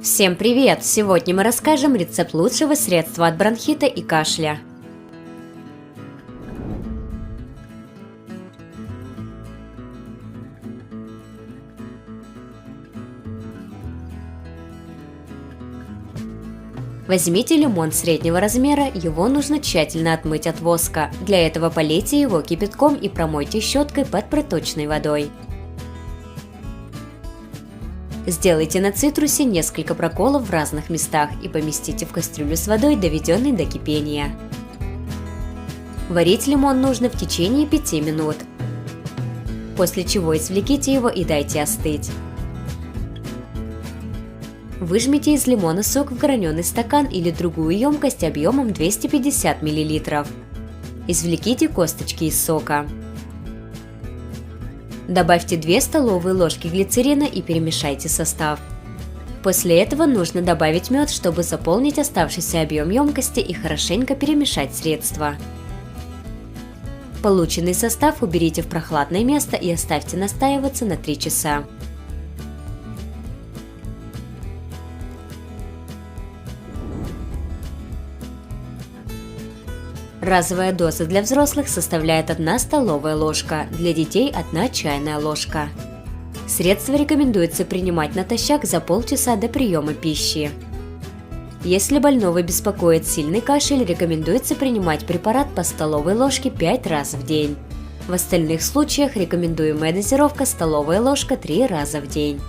Всем привет! Сегодня мы расскажем рецепт лучшего средства от бронхита и кашля. Возьмите лимон среднего размера, его нужно тщательно отмыть от воска. Для этого полейте его кипятком и промойте щеткой под проточной водой. Сделайте на цитрусе несколько проколов в разных местах и поместите в кастрюлю с водой, доведенной до кипения. Варить лимон нужно в течение 5 минут, после чего извлеките его и дайте остыть. Выжмите из лимона сок в граненый стакан или другую емкость объемом 250 мл. Извлеките косточки из сока. Добавьте 2 столовые ложки глицерина и перемешайте состав. После этого нужно добавить мед, чтобы заполнить оставшийся объем емкости и хорошенько перемешать средство. Полученный состав уберите в прохладное место и оставьте настаиваться на 3 часа. Разовая доза для взрослых составляет 1 столовая ложка, для детей 1 чайная ложка. Средство рекомендуется принимать натощак за полчаса до приема пищи. Если больного беспокоит сильный кашель, рекомендуется принимать препарат по столовой ложке 5 раз в день. В остальных случаях рекомендуемая дозировка столовая ложка 3 раза в день.